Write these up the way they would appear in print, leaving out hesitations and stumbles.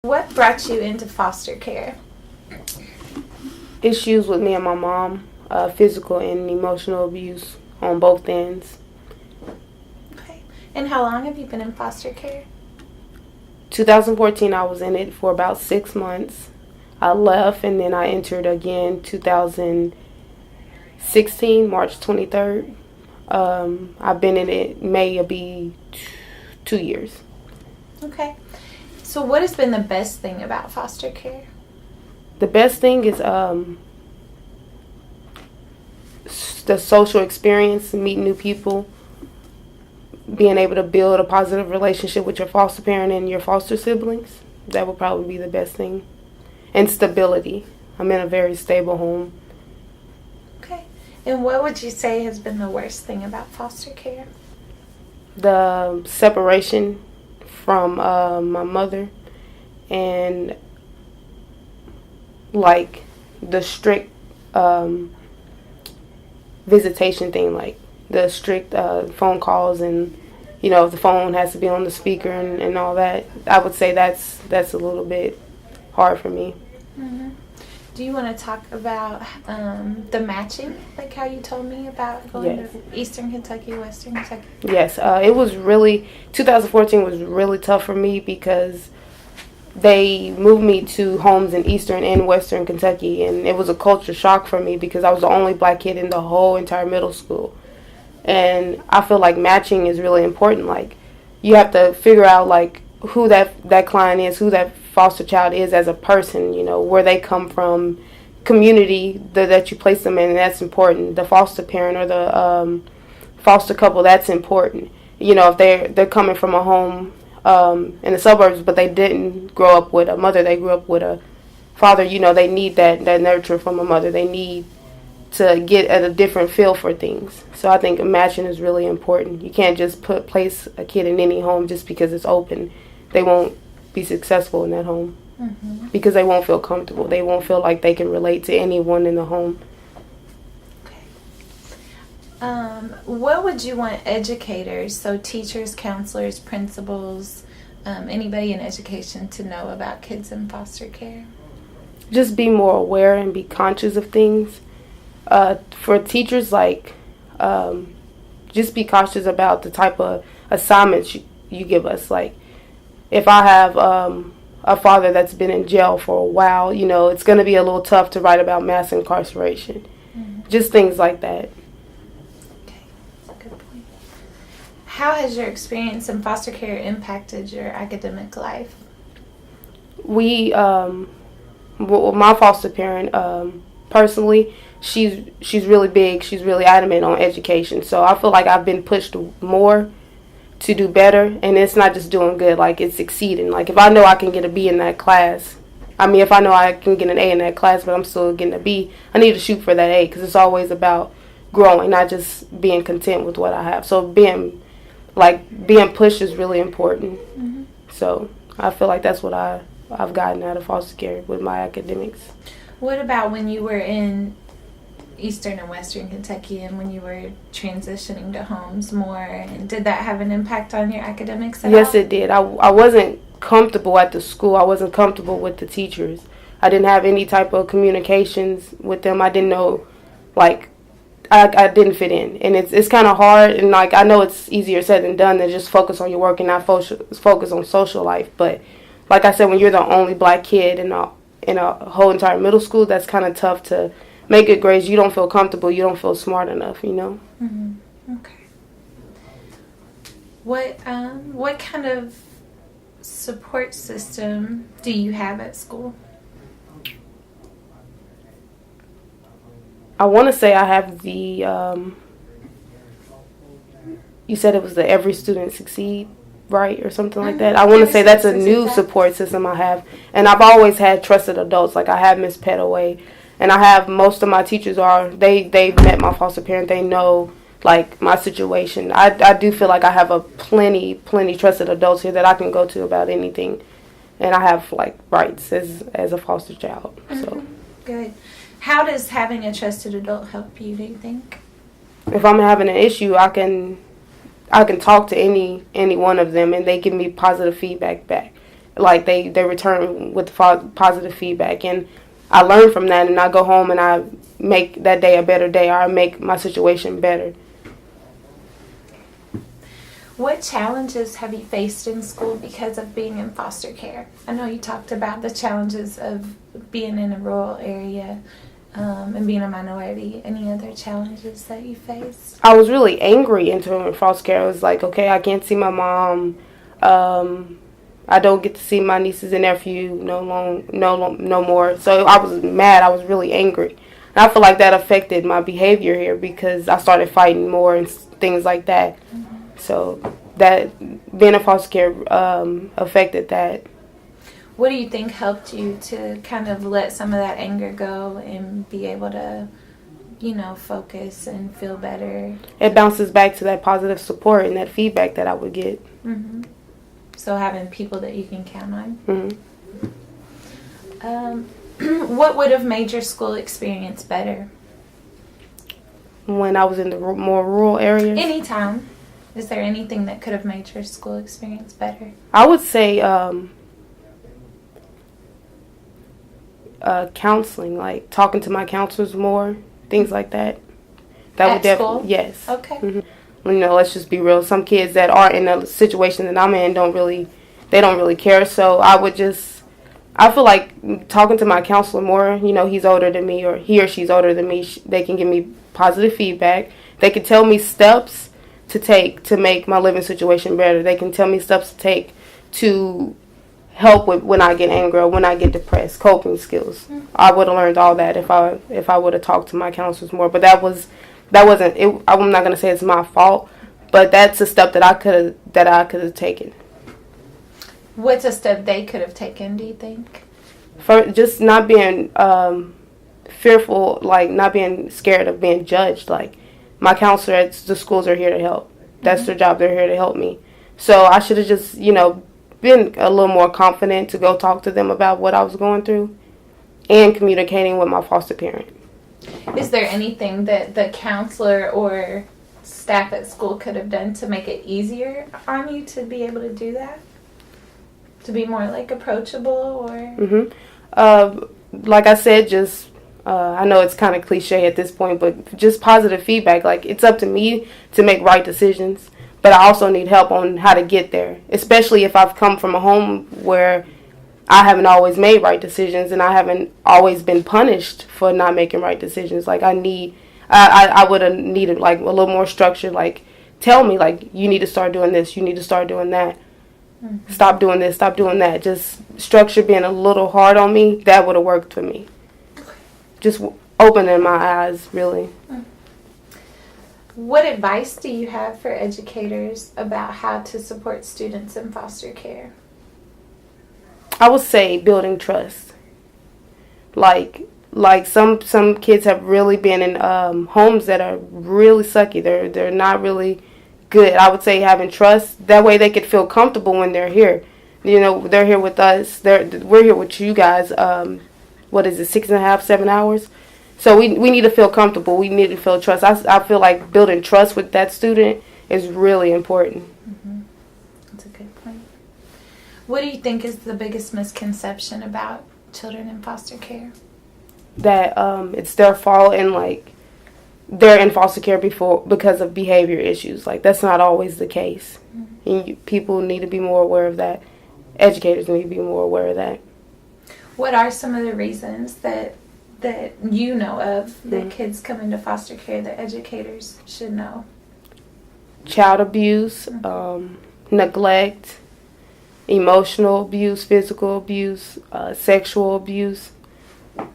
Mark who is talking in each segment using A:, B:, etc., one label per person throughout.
A: What brought you into foster care?
B: Issues with me and my mom, physical and emotional abuse on both ends.
A: Okay. And how long have you been in foster care?
B: 2014, I was in it for about 6 months. I left and then I entered again 2016, March 23rd. I've been in it, May will be 2 years.
A: Okay. So what has been the best thing about foster care?
B: The best thing is the social experience, meeting new people, being able to build a positive relationship with your foster parent and your foster siblings. That would probably be the best thing. And stability. I'm in a very stable home.
A: Okay. And what would you say has been the worst thing about foster care?
B: The separation from my mother and like the strict visitation thing, like the strict phone calls, and if the phone has to be on the speaker and all that. I would say that's a little bit hard for me.
A: Mm-hmm. Do you want to talk about the matching, like how you told me about going to Eastern Kentucky, Western Kentucky?
B: Yes, it was really, 2014 was really tough for me because they moved me to homes in Eastern and Western Kentucky, and it was a culture shock for me because I was the only black kid in the whole entire middle school. And I feel like matching is really important. Like, you have to figure out, like, who that client is, who that foster child is as a person, where they come from, community that you place them in, and that's important. The foster parent or the foster couple, that's important. If they're coming from a home in the suburbs, but they didn't grow up with a mother, they grew up with a father, they need that nurture from a mother. They need to get at a different feel for things. So I think matching is really important. You can't just place a kid in any home just because it's open. They won't be successful in that home because they won't feel comfortable. They won't feel like they can relate to anyone in the home.
A: Okay. What would you want educators, so teachers, counselors, principals, anybody in education to know about kids in foster care?
B: Just be more aware and be conscious of things. For teachers, just be cautious about the type of assignments you give us. Like, if I have a father that's been in jail for a while, it's going to be a little tough to write about mass incarceration. Mm-hmm. Just things like that.
A: Okay, that's a good point. How has your experience in foster care impacted your academic life?
B: My foster parent, personally, she's really big. She's really adamant on education. So I feel like I've been pushed more to do better, and it's not just doing good, like it's succeeding. Like, if I know I can get a B in that class, if I know I can get an A in that class, but I'm still getting a B, I need to shoot for that A, because it's always about growing, not just being content with what I have. So being pushed is really important. Mm-hmm. So I feel like that's what I've gotten out of foster care with my academics.
A: What about when you were in Eastern and Western Kentucky, and when you were transitioning to homes more, and did that have an impact on your academics at all?
B: Yes, it did. I wasn't comfortable at the school. I wasn't comfortable with the teachers. I didn't have any type of communications with them. I didn't know, I didn't fit in. And it's kind of hard, and I know it's easier said than done to just focus on your work and not focus on social life. But like I said, when you're the only black kid in a whole entire middle school, that's kind of tough to make good grades. You don't feel comfortable. You don't feel smart enough,
A: Mm-hmm. Okay. What kind of support system do you have at school?
B: I want to say I have the, you said it was the Every Student Succeed, right, or something like that. I want to say that's a new support system I have. And I've always had trusted adults. Like, I have Miss Petaway. And I have most of my teachers they've met my foster parent. They know, my situation. I do feel like I have a plenty trusted adults here that I can go to about anything. And I have, rights as a foster child. Mm-hmm. So
A: good. How does having a trusted adult help you, do you think?
B: If I'm having an issue, I can talk to any one of them, and they give me positive feedback back. like they return with positive feedback, and I learn from that, and I go home and I make that day a better day, or I make my situation better.
A: What challenges have you faced in school because of being in foster care? I know you talked about the challenges of being in a rural area and being a minority. Any other challenges that you faced?
B: I was really angry entering foster care. I was like, okay, I can't see my mom. I don't get to see my nieces and nephew no more. So I was mad. I was really angry. And I feel like that affected my behavior here because I started fighting more and things like that. Mm-hmm. So that being in foster care affected that.
A: What do you think helped you to kind of let some of that anger go and be able to, focus and feel better?
B: It bounces back to that positive support and that feedback that I would get.
A: Mm-hmm. So having people that you can count on.
B: Mm-hmm.
A: What would have made your school experience better?
B: When I was in the more rural areas?
A: Anytime. Is there anything that could have made your school experience better?
B: I would say counseling, like talking to my counselors more, things like that. That would definitely, yes.
A: Okay.
B: Mm-hmm. Let's just be real. Some kids that are in a situation that I'm in don't really care. So I feel like talking to my counselor more. He's older than me, or he or she's older than me. They can give me positive feedback. They can tell me steps to take to make my living situation better. They can tell me steps to take to help with when I get angry or when I get depressed, coping skills. Mm-hmm. I would have learned all that if I would have talked to my counselors more. But that wasn't it. I'm not gonna say it's my fault, but that's a step that I could have taken.
A: What's a step they could have taken, do you think?
B: For just not being fearful, like not being scared of being judged. Like my counselor at the schools are here to help. That's their job. They're here to help me. So I should have just, been a little more confident to go talk to them about what I was going through and communicating with my foster parent.
A: Is there anything that the counselor or staff at school could have done to make it easier on you to be able to do that? To be more approachable or?
B: Mm-hmm. Like I said, just I know it's kind of cliche at this point, but just positive feedback. Like it's up to me to make right decisions, but I also need help on how to get there. Especially if I've come from a home where I haven't always made right decisions and I haven't always been punished for not making right decisions. Like I would have needed a little more structure. Like tell me you need to start doing this, you need to start doing that. Mm-hmm. Stop doing this, stop doing that. Just structure being a little hard on me, that would have worked for me. Just opening my eyes, really.
A: What advice do you have for educators about how to support students in foster care?
B: I would say building trust. Like some kids have really been in homes that are really sucky. They're not really good. I would say having trust. That way they could feel comfortable when they're here. They're here with us. We're here with you guys. 6.5, 7 hours? So we need to feel comfortable. We need to feel trust. I feel like building trust with that student is really important.
A: Mm-hmm. That's a good point. What do you think is the biggest misconception about children in foster care? That
B: it's their fault and they're in foster care because of behavior issues. That's not always the case. Mm-hmm. And people need to be more aware of that. Educators need to be more aware of that.
A: What are some of the reasons that you know of that kids come into foster care that educators should know?
B: Child abuse, neglect, emotional abuse, physical abuse, sexual abuse.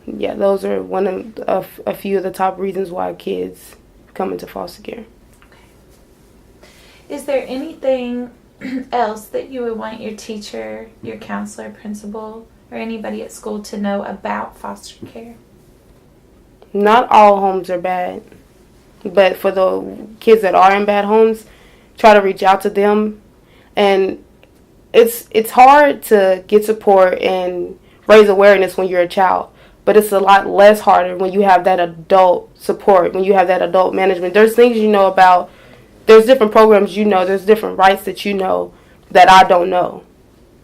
B: Yeah, those are one of a few of the top reasons why kids come into foster care.
A: Okay. Is there anything else that you would want your teacher, your counselor, principal, or anybody at school to know about foster care?
B: Not all homes are bad, but for the kids that are in bad homes, try to reach out to them. And it's hard to get support and raise awareness when you're a child, but it's a lot less harder when you have that adult support, when you have that adult management. There's things you know about, there's different programs there's different rights that that I don't know.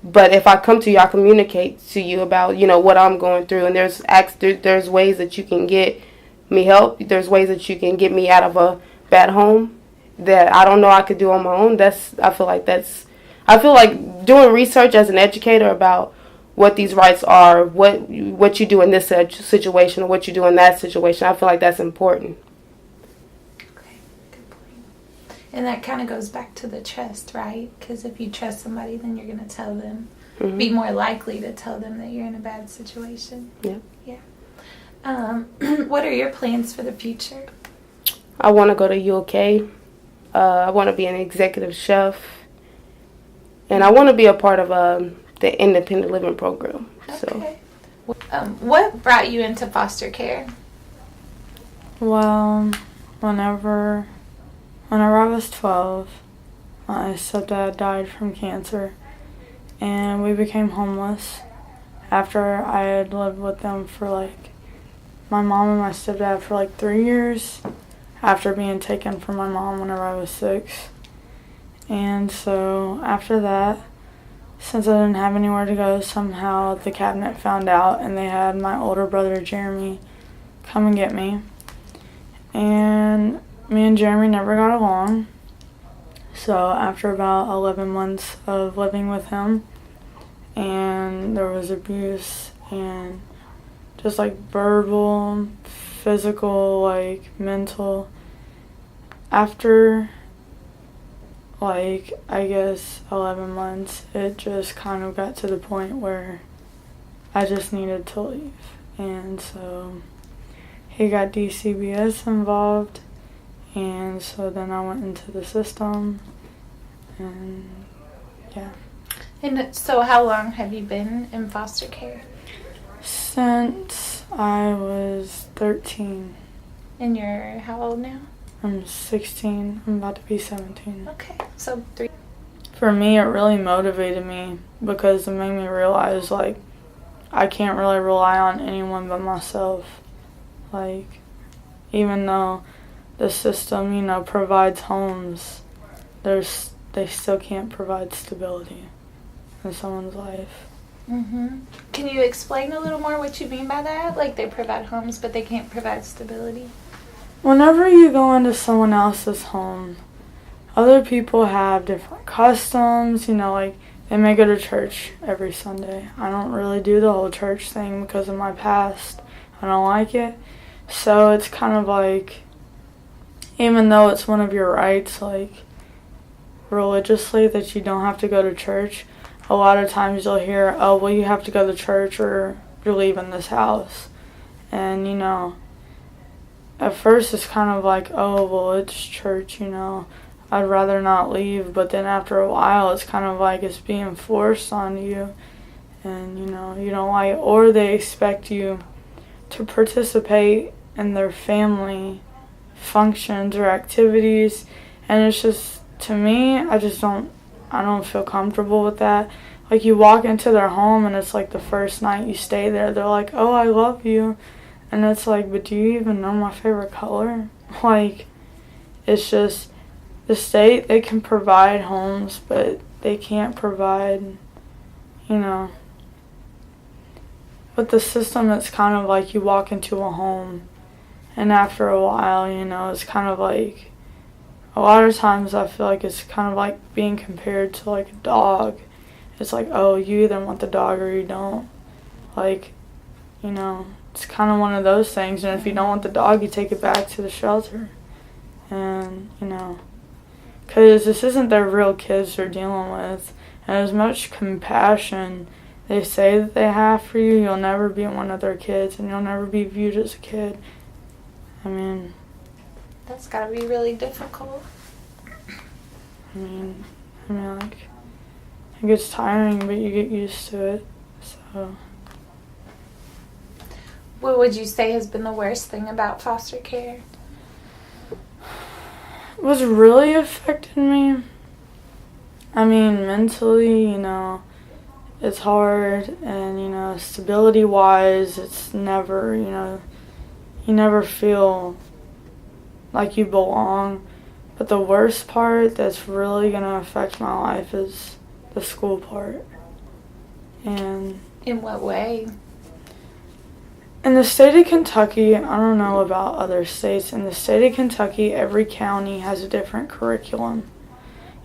B: But if I come to you, I communicate to you about, what I'm going through. And there's ways that you can get me help. There's ways that you can get me out of a bad home that I don't know I could do on my own. I feel like doing research as an educator about what these rights are, what you do in this situation, or what you do in that situation. I feel like that's important.
A: Okay, good point. And that kind of goes back to the trust, right? Because if you trust somebody, then you're going to tell them, be more likely to tell them that you're in a bad situation.
B: Yeah.
A: Yeah. What are your plans for the future?
B: I want to go to UK. I want to be an executive chef. And I want to be a part of the independent living program.
A: Okay. What brought you into foster care?
C: Well, whenever I was 12, my stepdad died from cancer, and we became homeless after I had lived with them for my mom and my stepdad for 3 years after being taken from my mom whenever I was 6. And so after that, since I didn't have anywhere to go, somehow the cabinet found out, and they had my older brother Jeremy come and get me. And me and Jeremy never got along. So after about 11 months of living with him, and there was abuse and just verbal, physical, mental. After I guess 11 months, it just kind of got to the point where I just needed to leave. And so he got JCPS involved, and so then I went into the system, and yeah.
A: And so how long have you been in foster care?
C: Since I was 13.
A: And you're how old now?
C: I'm 16. I'm about to be 17.
A: Okay, so 3.
C: For me, it really motivated me because it made me realize, I can't really rely on anyone but myself. Even though the system, provides homes, they still can't provide stability in someone's life.
A: Mm-hmm. Can you explain a little more what you mean by that? They provide homes, but they can't provide stability?
C: Whenever you go into someone else's home, other people have different customs, they may go to church every Sunday. I don't really do the whole church thing because of my past. I don't like it. So it's kind of even though it's one of your rights, religiously, that you don't have to go to church, a lot of times you'll hear, oh, well, you have to go to church or you're leaving this house. And, at first it's kind of oh, well, it's church, I'd rather not leave. But then after a while, it's kind of it's being forced on you. And, you don't like it. Or they expect you to participate in their family functions or activities. And it's just, to me, I don't feel comfortable with that. You walk into their home and it's the first night you stay there, they're like, oh, I love you. And it's but do you even know my favorite color? It's just, the state, they can provide homes, but they can't provide, With the system, it's kind of you walk into a home, and after a while, it's kind of a lot of times I feel it's kind of being compared to a dog. It's oh, you either want the dog or you don't. It's kind of one of those things. And if you don't want the dog, you take it back to the shelter. And, because this isn't their real kids they're dealing with. And as much compassion they say that they have for you, you'll never be one of their kids, and you'll never be viewed as a kid.
A: That's gotta be really difficult.
C: It gets tiring, but you get used to it. So,
A: what would you say has been the worst thing about foster care?
C: What's really affected me? Mentally, it's hard, and, stability-wise, it's never, you never feel like you belong. But the worst part that's really going to affect my life is the school part. And
A: In what way?
C: in the state of Kentucky, I don't know about other states, in the state of Kentucky, every county has a different curriculum.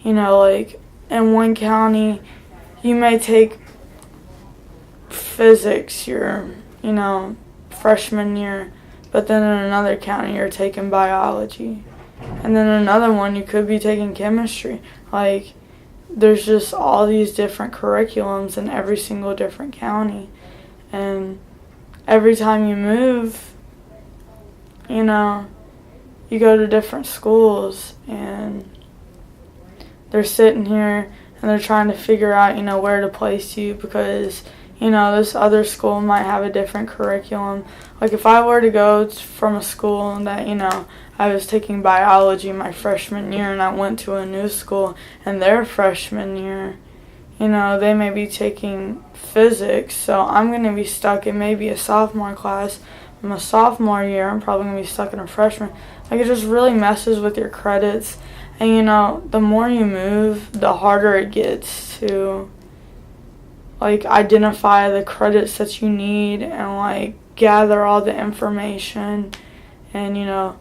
C: You know, like, in one county, you may take physics your, freshman year, but then in another county, you're taking biology. And then in another one, you could be taking chemistry. Like, there's just all these different curriculums in every single different county. And every time you move, you go to different schools, and they're sitting here and they're trying to figure out, where to place you because, this other school might have a different curriculum. Like if I were to go from a school that, I was taking biology my freshman year and I went to a new school and their freshman year, they may be taking physics, so I'm going to be stuck in maybe a sophomore class. In my sophomore year, I'm probably going to be stuck in a freshman. Like, it just really messes with your credits. And, the more you move, the harder it gets to, identify the credits that you need and, gather all the information and,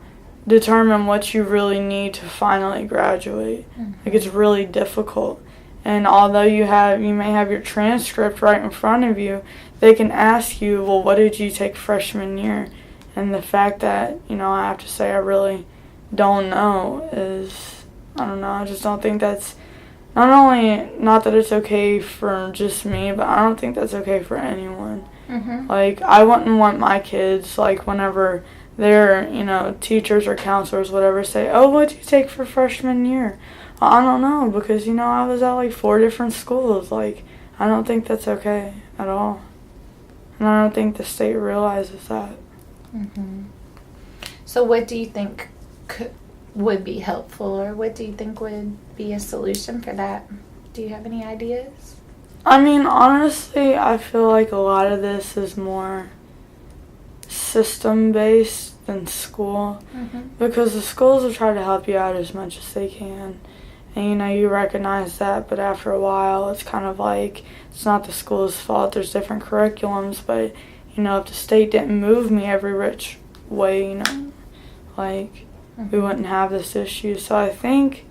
C: determine what you really need to finally graduate. Mm-hmm. It's really difficult. And although you may have your transcript right in front of you, they can ask you, well, what did you take freshman year? And the fact that, I have to say I really don't know is, I don't know, I just don't think that's, not that it's okay for just me, but I don't think that's okay for anyone. Mm-hmm. I wouldn't want my kids, whenever their, teachers or counselors, whatever, say, oh, what did you take for freshman year? I don't know, because, I was at 4 different schools. I don't think that's okay at all. And I don't think the state realizes that.
A: Mm-hmm. So what do you think would be helpful, or what do you think would be a solution for that? Do you have any ideas?
C: I mean, honestly, I feel like a lot of this is more system-based than school. Mm-hmm. Because the schools will try to help you out as much as they can. And, you recognize that, but after a while, it's kind of it's not the school's fault. There's different curriculums, but, if the state didn't move me every which way, mm-hmm. we wouldn't have this issue. So I think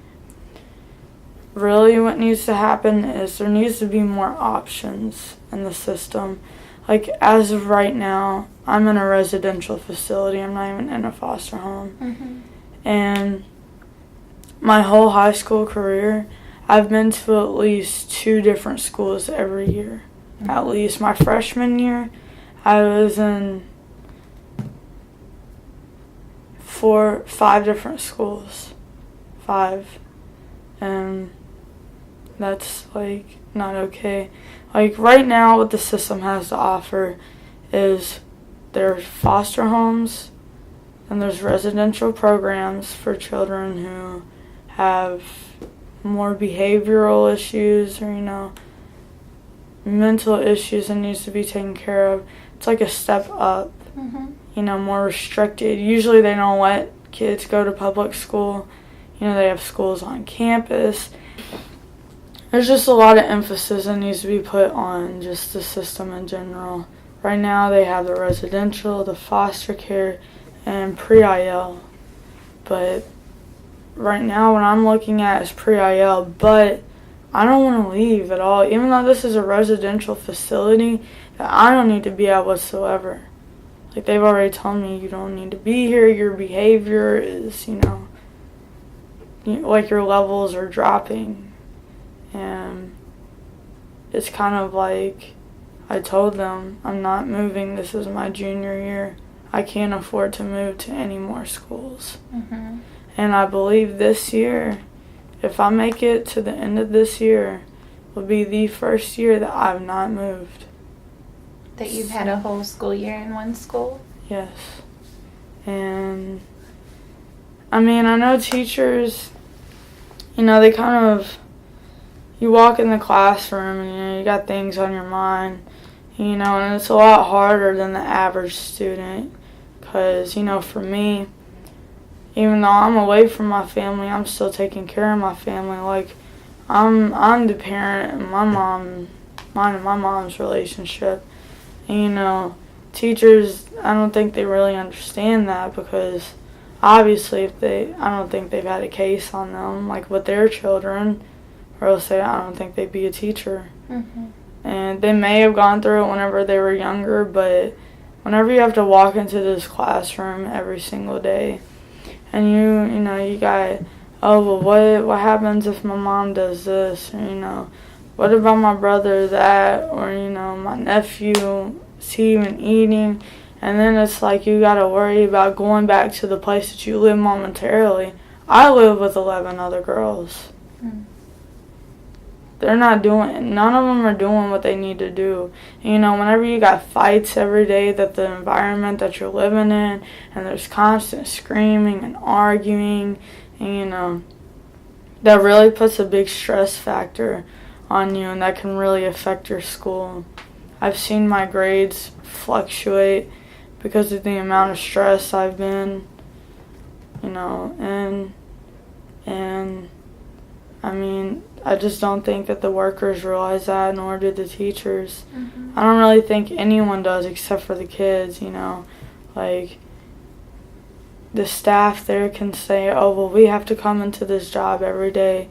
C: really what needs to happen is there needs to be more options in the system. As of right now, I'm in a residential facility. I'm not even in a foster home. Mm-hmm. And my whole high school career, I've been to at least 2 different schools every year. Mm-hmm. At least my freshman year, I was in 5 different schools. 5. And that's, not okay. Right now, what the system has to offer is there's foster homes, and there's residential programs for children who have more behavioral issues or, mental issues that needs to be taken care of. It's a step up, mm-hmm. More restricted. Usually they don't let kids go to public school. They have schools on campus. There's just a lot of emphasis that needs to be put on just the system in general. Right now they have the residential, the foster care, and pre-IL. But right now what I'm looking at is pre-IL, but I don't want to leave at all. Even though this is a residential facility, that I don't need to be at whatsoever. They've already told me you don't need to be here, your behavior is, your levels are dropping. And it's kind of I told them, I'm not moving, this is my junior year. I can't afford to move to any more schools. Mm-hmm. And I believe this year, if I make it to the end of this year, will be the first year that I've not moved.
A: That you've had a whole school year in one school?
C: Yes. And, I know teachers, they kind of, you walk in the classroom and, you got things on your mind, and it's a lot harder than the average student. Because, for me, even though I'm away from my family, I'm still taking care of my family. I'm the parent, and my mom mine and my mom's relationship. And, teachers, I don't think they really understand that, because obviously I don't think they've had a case on them, like with their children, or else I don't think they'd be a teacher.
A: Mm-hmm.
C: And they may have gone through it whenever they were younger, but whenever you have to walk into this classroom every single day, and you got, oh, well, what happens if my mom does this, or, what about my brother that, or, my nephew, is he even eating? And then it's like you got to worry about going back to the place that you live momentarily. I live with 11 other girls.
A: Mm.
C: None of them are doing what they need to do. And, whenever you got fights every day, that the environment that you're living in, and there's constant screaming and arguing, and, that really puts a big stress factor on you, and that can really affect your school. I've seen my grades fluctuate because of the amount of stress I've been, and I mean, I just don't think that the workers realize that, nor do the teachers.
A: Mm-hmm.
C: I don't really think anyone does except for the kids, Like, the staff there can say, oh, well, we have to come into this job every day,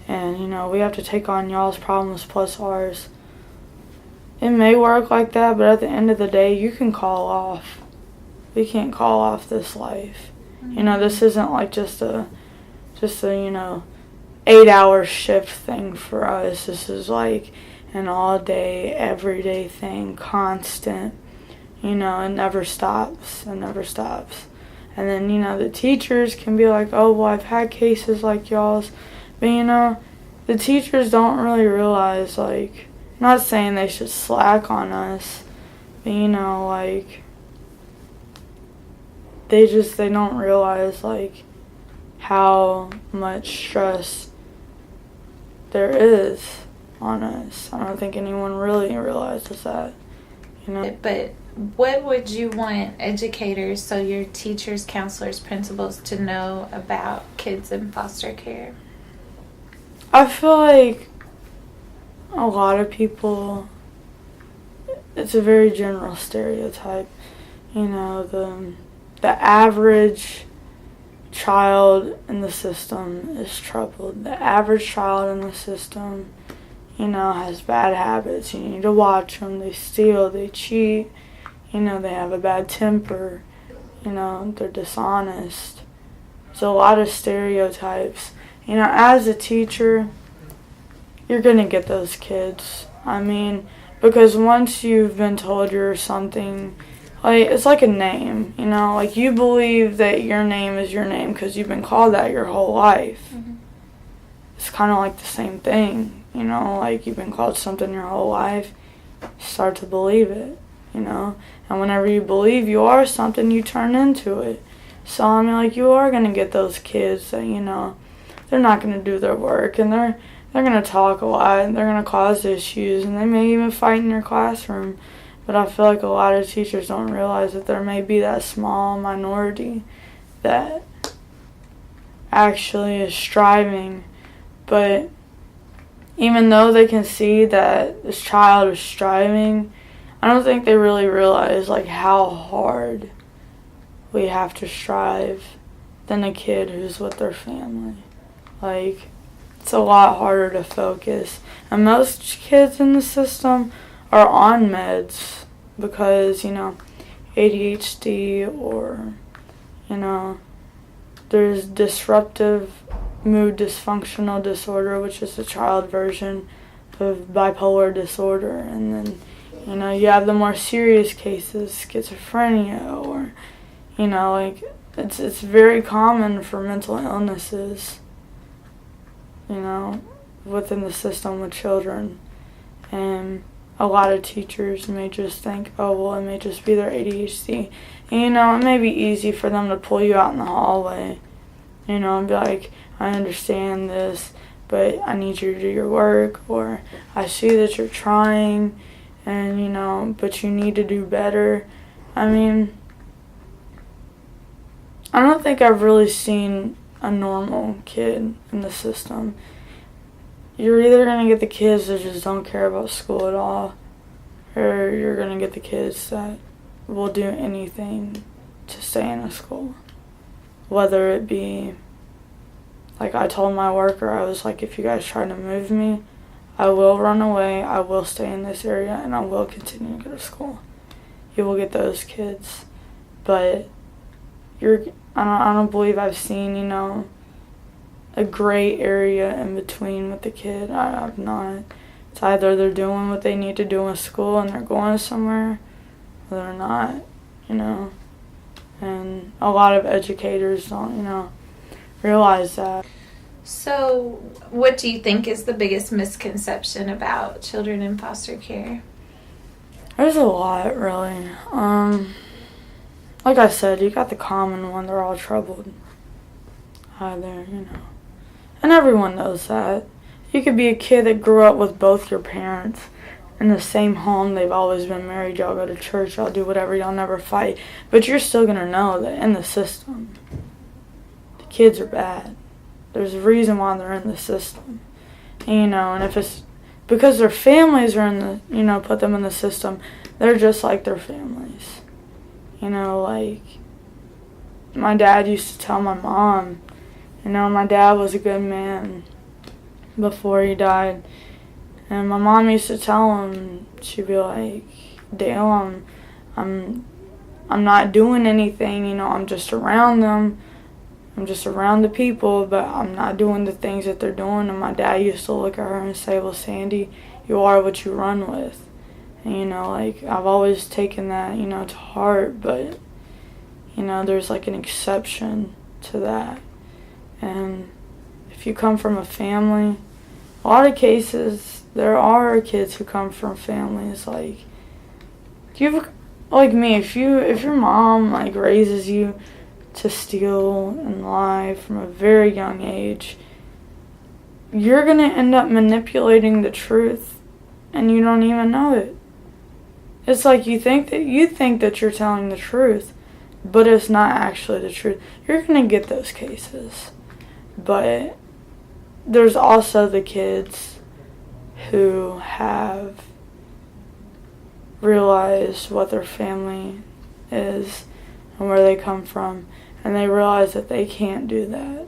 C: and, we have to take on y'all's problems plus ours. It may work like that, but at the end of the day, you can call off. We can't call off this life.
A: Mm-hmm.
C: This isn't like just a 8-hour shift thing for us. This is like an all day, everyday thing, constant. It never stops. It never stops. And then, the teachers can be like, oh, well, I've had cases like y'all's. But, the teachers don't really realize, like, I'm not saying they should slack on us, but, like, they don't realize, like, how much stress there is on us. I don't think anyone really realizes that,
A: But what would you want educators, so your teachers, counselors, principals, to know about kids in foster care?
C: I feel like a lot of people, it's a very general stereotype. The average child in the system is troubled. The average child in the system, has bad habits. You need to watch them. They steal, they cheat, they have a bad temper, they're dishonest. There's a lot of stereotypes. As a teacher, you're going to get those kids. I mean, because once you've been told you're something, like, it's like a name, like you believe that your name is your name because you've been called that your whole life.
A: Mm-hmm.
C: It's kind of like the same thing, like you've been called something your whole life, you start to believe it, and whenever you believe you are something, you turn into it. So, I mean, like, you are going to get those kids that, they're not going to do their work, and they're going to talk a lot, and they're going to cause issues, and they may even fight in your classroom. But I feel like a lot of teachers don't realize that there may be that small minority that actually is striving. But even though they can see that this child is striving, I don't think they really realize, like, how hard we have to strive than a kid who's with their family. Like, it's a lot harder to focus. And most kids in the system are on meds because, ADHD or, there's disruptive mood dysfunctional disorder, which is the child version of bipolar disorder. And then, you have the more serious cases, schizophrenia, or, like, it's very common for mental illnesses, within the system with children. And a lot of teachers may just think, oh, well, it may just be their ADHD. And, it may be easy for them to pull you out in the hallway, and be like, I understand this, but I need you to do your work, or I see that you're trying, and, but you need to do better. I mean, I don't think I've really seen a normal kid in the system. you're either going to get the kids that just don't care about school at all, or you're going to get the kids that will do anything to stay in a school. Whether it be, like I told my worker, I was like, if you guys try to move me, I will run away, I will stay in this area, and I will continue to go to school. You will get those kids. But I don't believe I've seen, a gray area in between with the kid. I've not. It's either they're doing what they need to do in school and they're going somewhere, or they're not, And a lot of educators don't, realize that.
A: So, what do you think is the biggest misconception about children in foster care?
C: There's a lot, really. Like I said, you got the common one, they're all troubled. Either, And everyone knows that. You could be a kid that grew up with both your parents in the same home, they've always been married, y'all go to church, y'all do whatever, y'all never fight. But you're still going to know that in the system, the kids are bad. There's a reason why they're in the system. And if it's because their families are in the, put them in the system, they're just like their families. Like my dad used to tell my mom, my dad was a good man before he died. And my mom used to tell him, she'd be like, Dale, I'm not doing anything, I'm just around them. I'm just around the people, but I'm not doing the things that they're doing. And my dad used to look at her and say, well, Sandy, you are what you run with. And, I've always taken that, to heart, but, there's like an exception to that. And if you come from a family, a lot of cases, there are kids who come from families like me. If your mom raises you to steal and lie from a very young age, you're gonna end up manipulating the truth, and you don't even know it. It's like you think that you're telling the truth, but it's not actually the truth. You're gonna get those cases, but there's also the kids who have realized what their family is and where they come from, and they realize that they can't do that.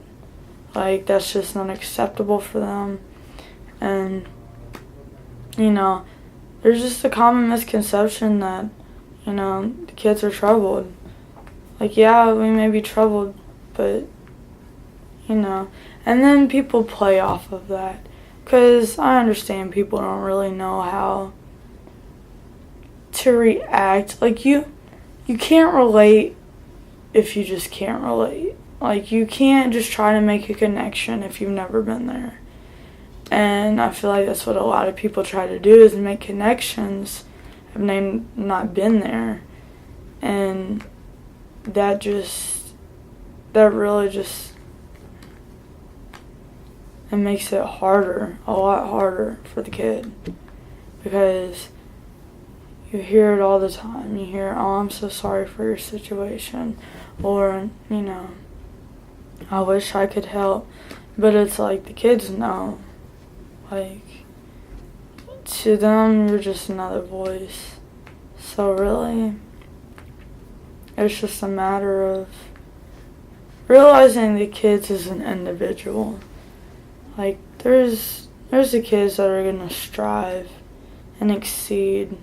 C: That's just not acceptable for them. And, there's just a common misconception that, the kids are troubled. Yeah, we may be troubled, but, and then people play off of that. Because I understand people don't really know how to react. You can't relate if you just can't relate. You can't just try to make a connection if you've never been there. And I feel like that's what a lot of people try to do, is make connections if they've not been there. And that really just, it makes it harder, a lot harder for the kid. Because you hear it all the time. You hear, oh, I'm so sorry for your situation. Or, I wish I could help. But it's the kids know. To them, you're just another voice. So really, it's just a matter of realizing the kids as an individual. There's the kids that are going to strive and exceed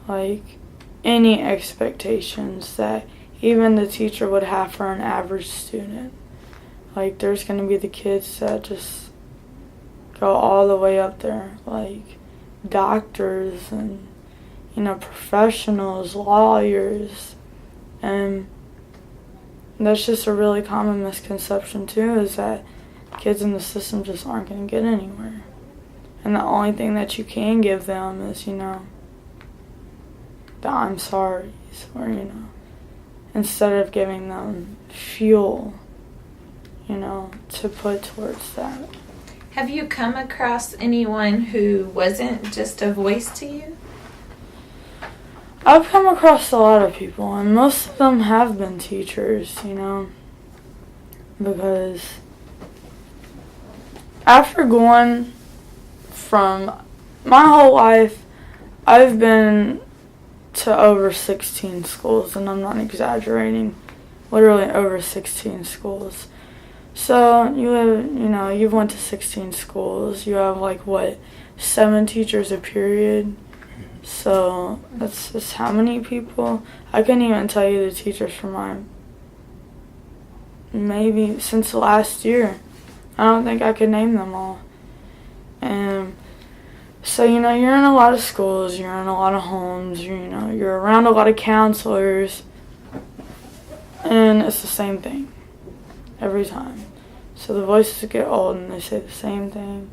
C: any expectations that even the teacher would have for an average student. There's going to be the kids that just go all the way up there, doctors and, professionals, lawyers. And that's just a really common misconception too, is that kids in the system just aren't going to get anywhere. And the only thing that you can give them is, the I'm sorry's, or, instead of giving them fuel, to put towards that.
A: Have you come across anyone who wasn't just a voice to you?
C: I've come across a lot of people, and most of them have been teachers, because after going from my whole life, I've been to over 16 schools, and I'm not exaggerating. Literally over 16 schools. So you've went to 16 schools. You have 7 teachers a period. So that's just how many people? I couldn't even tell you the teachers for mine. Maybe since last year. I don't think I could name them all. And so, you're in a lot of schools, you're in a lot of homes, you're around a lot of counselors, and it's the same thing every time. So the voices get old and they say the same thing.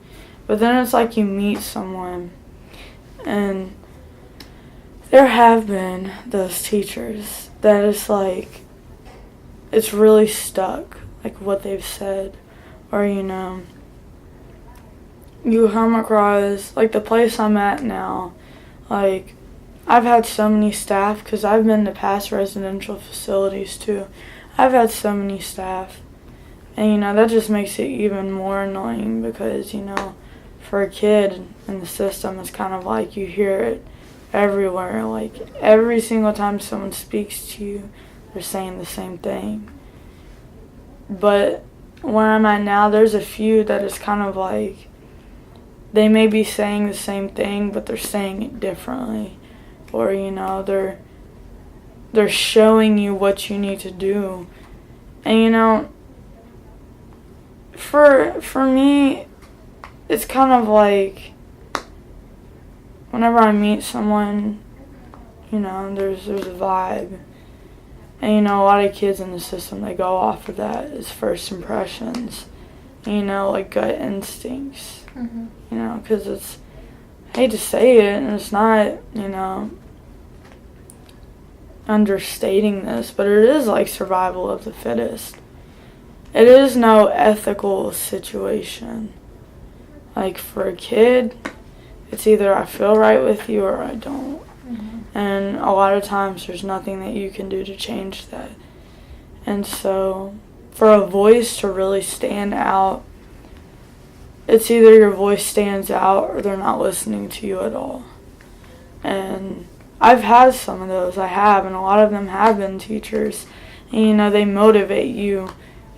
C: But then it's like you meet someone, and there have been those teachers that it's it's really stuck, what they've said. Or, you come across, the place I'm at now, I've had so many staff, because I've been to past residential facilities too. I've had so many staff. And, that just makes it even more annoying because, for a kid in the system, it's kind of you hear it everywhere. Every single time someone speaks to you, they're saying the same thing. But where I'm at now, there's a few that is kind of they may be saying the same thing, but they're saying it differently. Or, they're showing you what you need to do. And, for me, it's kind of whenever I meet someone, there's a vibe. And, a lot of kids in the system, they go off of that as first impressions. Gut instincts. Mm-hmm. Because it's, I hate to say it, and it's not, understating this, but it is survival of the fittest. It is no ethical situation. For a kid, it's either I feel right with you or I don't. Mm-hmm. And a lot of times there's nothing that you can do to change that. And so for a voice to really stand out, it's either your voice stands out or they're not listening to you at all. And I've had some of those. I have, and a lot of them have been teachers. And, they motivate you,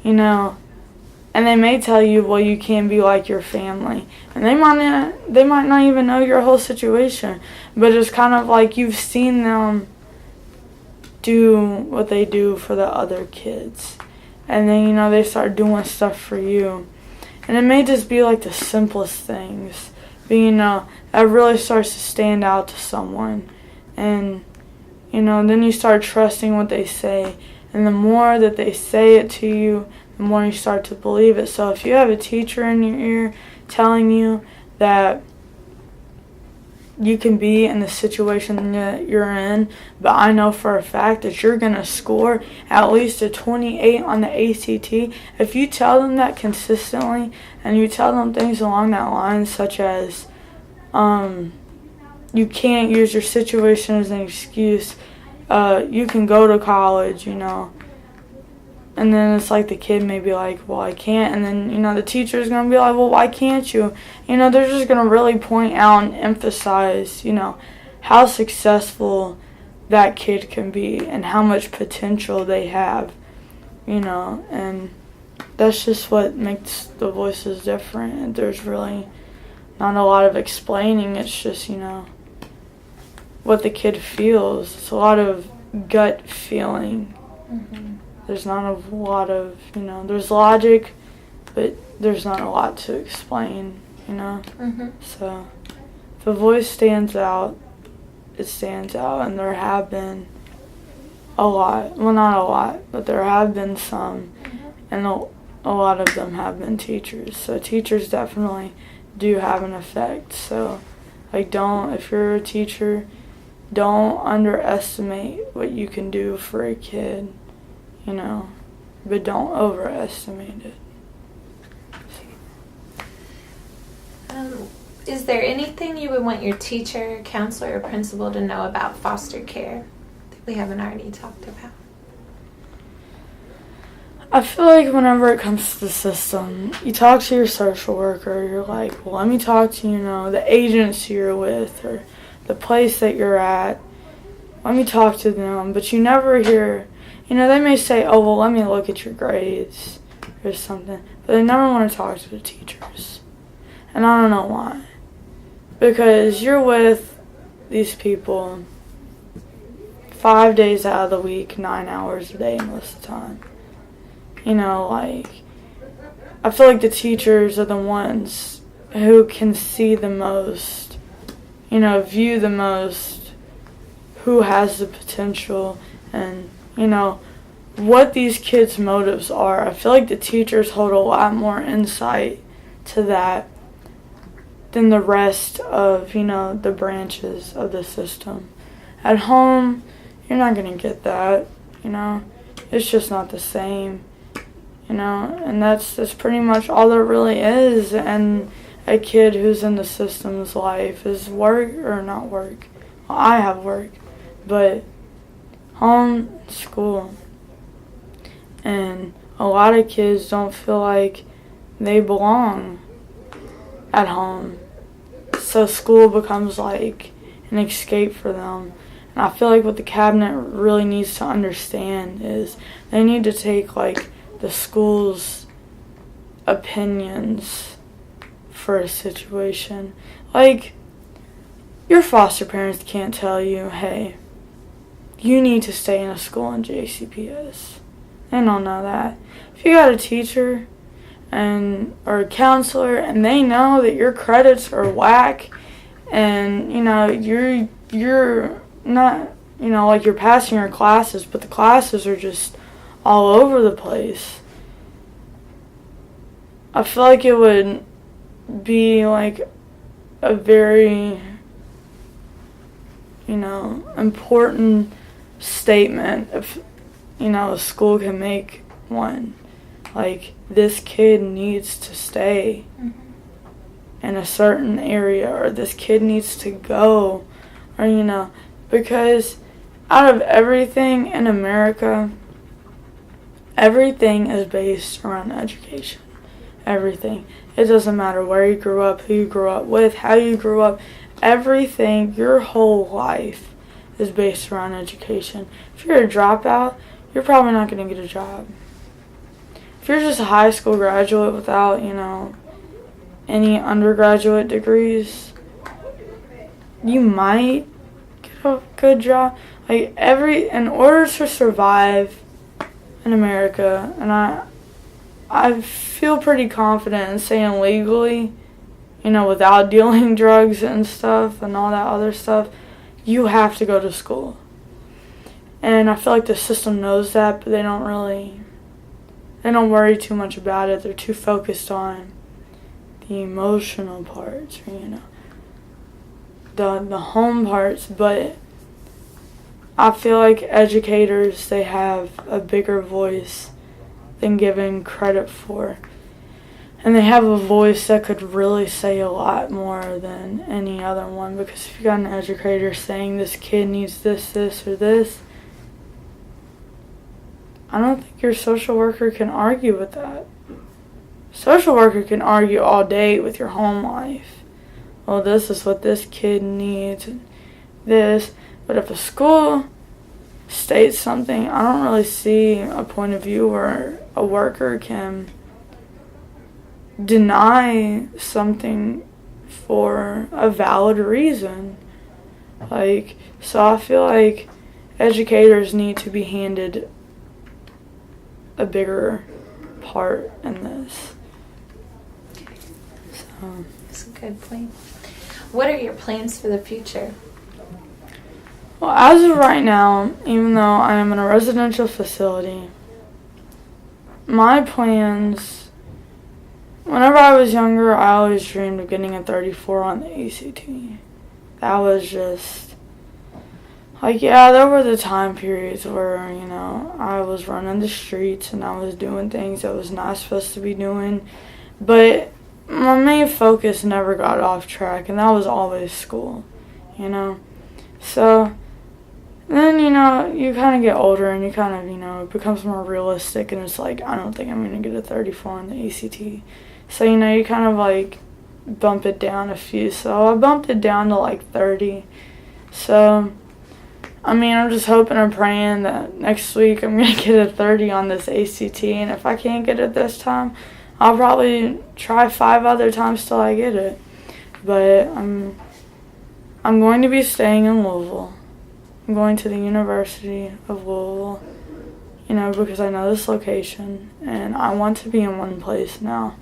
C: and they may tell you, well, you can't be like your family. And they might not even know your whole situation. But it's kind of you've seen them do what they do for the other kids. And then, they start doing stuff for you. And it may just be the simplest things. But, that really starts to stand out to someone. And, then you start trusting what they say. And the more that they say it to you, the more you start to believe it. So if you have a teacher in your ear telling you that you can be in the situation that you're in, but I know for a fact that you're going to score at least a 28 on the ACT, if you tell them that consistently and you tell them things along that line, such as you can't use your situation as an excuse, you can go to college, And then it's the kid may be well, I can't. And then, the teacher's going to be well, why can't you? They're just going to really point out and emphasize, how successful that kid can be and how much potential they have, And that's just what makes the voices different. And there's really not a lot of explaining. It's just, what the kid feels. It's a lot of gut feeling. Mm-hmm. There's not a lot of, there's logic, but there's not a lot to explain, Mm-hmm. So if a voice stands out, it stands out, and there have been a lot. Well, not a lot, but there have been some, mm-hmm. and a lot of them have been teachers. So teachers definitely do have an effect. So, if you're a teacher, don't underestimate what you can do for a kid. But don't overestimate it.
A: Is there anything you would want your teacher, counselor, or principal to know about foster care that we haven't already talked about?
C: I feel like whenever it comes to the system, you talk to your social worker, you're like, well, let me talk to, the agency you're with or the place that you're at. Let me talk to them. But you never hear, they may say, oh, well, let me look at your grades or something. But they never want to talk to the teachers. And I don't know why. Because you're with these people 5 days out of the week, 9 hours a day most of the time. I feel like the teachers are the ones who can see the most, view the most, who has the potential, and, what these kids' motives are. I feel like the teachers hold a lot more insight to that than the rest of, the branches of the system. At home, you're not going to get that, It's just not the same. And that's pretty much all there really is. And a kid who's in the system's life is work, or not work. Well, I have work, but home, school. And a lot of kids don't feel like they belong at home. So school becomes like an escape for them. And I feel like what the cabinet really needs to understand is they need to take the school's opinions for a situation. Your foster parents can't tell you, hey, you need to stay in a school in JCPS. They don't know that. If you got a teacher or a counselor and they know that your credits are whack and, you're not, you're passing your classes, but the classes are just all over the place. I feel like it would be a very, important statement if, a school can make one. This kid needs to stay in a certain area, or this kid needs to go, or, because out of everything in America, everything is based around education. Everything. It doesn't matter where you grew up, who you grew up with, how you grew up. Everything, your whole life is based around education. If you're a dropout, you're probably not going to get a job. If you're just a high school graduate without, any undergraduate degrees, you might get a good job. In order to survive in America, and I feel pretty confident in saying legally, without dealing drugs and stuff and all that other stuff, you have to go to school. And I feel like the system knows that, but they don't worry too much about it. They're too focused on the emotional parts, the home parts. But I feel like educators, they have a bigger voice than given credit for. And they have a voice that could really say a lot more than any other one. Because if you got an educator saying this kid needs this, this, or this, I don't think your social worker can argue with that. Social worker can argue all day with your home life. Well, this is what this kid needs, and this. But if a school states something, I don't really see a point of view where a worker can deny something for a valid reason. So I feel like educators need to be handed a bigger part in this. So
A: That's a good point. What are your plans for the future?
C: Well, as of right now, even though I am in a residential facility, my plans, whenever I was younger, I always dreamed of getting a 34 on the ACT. That was just, there were the time periods where, I was running the streets and I was doing things I was not supposed to be doing, but my main focus never got off track, and that was always school, So then, you kind of get older and you kind of, it becomes more realistic and it's like, I don't think I'm going to get a 34 on the ACT. So, you kind of like bump it down a few. So I bumped it down to like 30. So, I'm just hoping and praying that next week I'm going to get a 30 on this ACT. And if I can't get it this time, I'll probably try 5 other times till I get it. But I'm going to be staying in Louisville. I'm going to the University of Louisville, because I know this location and I want to be in one place now.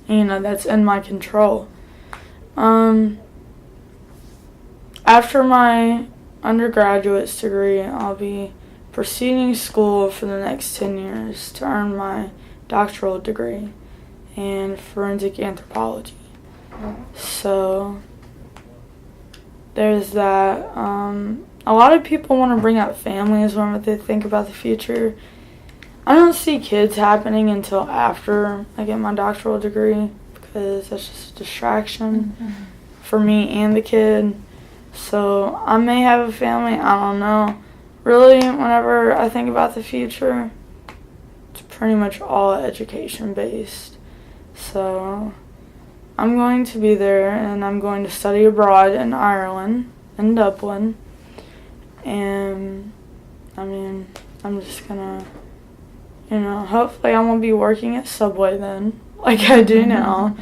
C: That's in my control. After my undergraduate's degree, I'll be proceeding school for the next 10 years to earn my doctoral degree in forensic anthropology. So there's that. A lot of people want to bring up families when they think about the future. I don't see kids happening until after I get my doctoral degree because that's just a distraction for me and the kid. So I may have a family, I don't know. Really, whenever I think about the future, it's pretty much all education based. So I'm going to be there and I'm going to study abroad in Ireland, in Dublin. And I'm just gonna, hopefully I won't be working at Subway then, like I do now.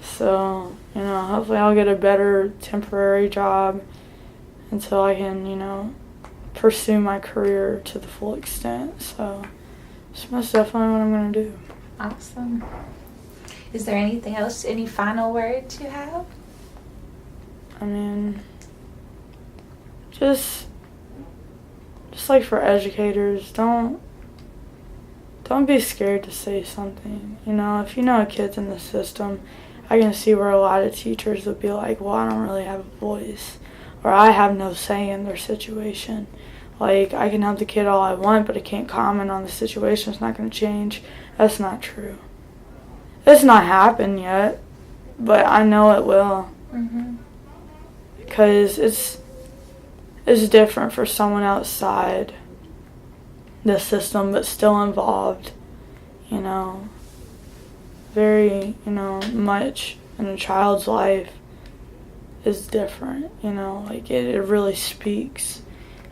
C: So, hopefully I'll get a better temporary job until I can, pursue my career to the full extent. So, it's most definitely what I'm gonna do.
A: Awesome. Is there anything else, any final words you have?
C: Just like for educators, don't be scared to say something. If a kid's in the system, I can see where a lot of teachers would be like, well, I don't really have a voice, or I have no say in their situation. Like, I can help the kid all I want, but I can't comment on the situation. It's not going to change. That's not true. It's not happened yet, but I know it will. Because it's different for someone outside the system but still involved, very, much in a child's life is different, like it really speaks.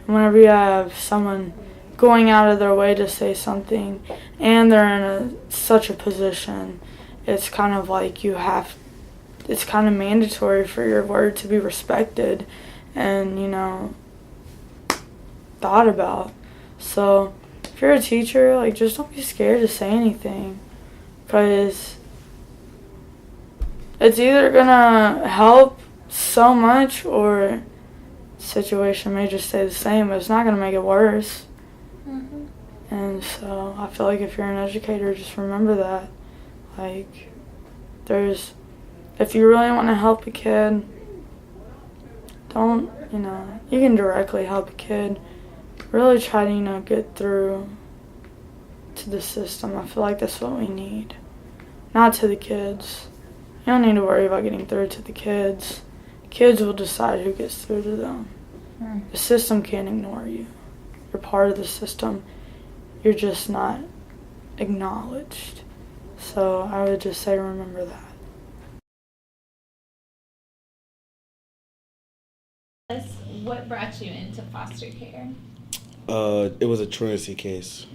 C: And whenever you have someone going out of their way to say something and they're in such a position, it's kind of like it's kind of mandatory for your word to be respected and, thought about. So if you're a teacher, just don't be scared to say anything, because it's either gonna help so much or the situation may just stay the same, but it's not gonna make it worse. And so I feel like if you're an educator, just remember that. If you really want to help a kid, don't, you can directly help a kid. Really try to, get through to the system. I feel like that's what we need. Not to the kids. You don't need to worry about getting through to the kids. Kids will decide who gets through to them. The system can't ignore you. You're part of the system. You're just not acknowledged. So I would just say remember that.
A: What brought you into foster care?
D: It was a truancy case.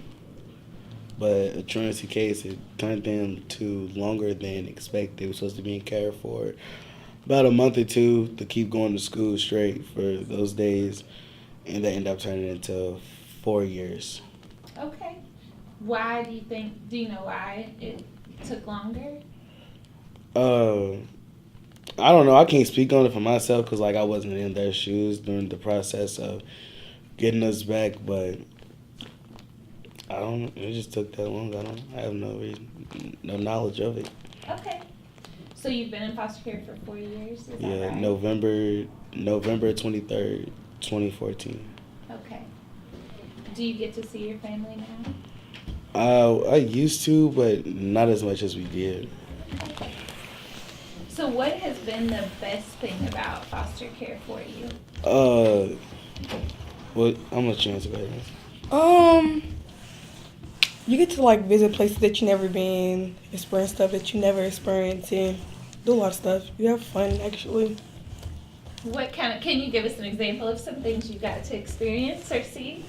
D: But a truancy case, it turned into longer than expected. It was supposed to be in care for about a month or two to keep going to school straight for those days. And that ended up turning into 4 years.
A: Okay. Why do you know why it took longer?
D: I don't know. I can't speak on it for myself because, I wasn't in their shoes during the process of getting us back, but I don't know. It just took that long. I have no knowledge of it.
A: Okay. So you've been in foster care for 4 years? Is that right?
D: November 23rd, 2014.
A: Okay. Do you get to see your family now?
D: I used to, but not as much as we did.
A: Okay. So what has been the best thing about foster care for you?
D: Well, I'm gonna chance to go ahead.
E: You get to like visit places that you never been, experience stuff that you never experienced, and do a lot of stuff. You have fun actually.
A: What can you give us an example of some things you got to experience or see?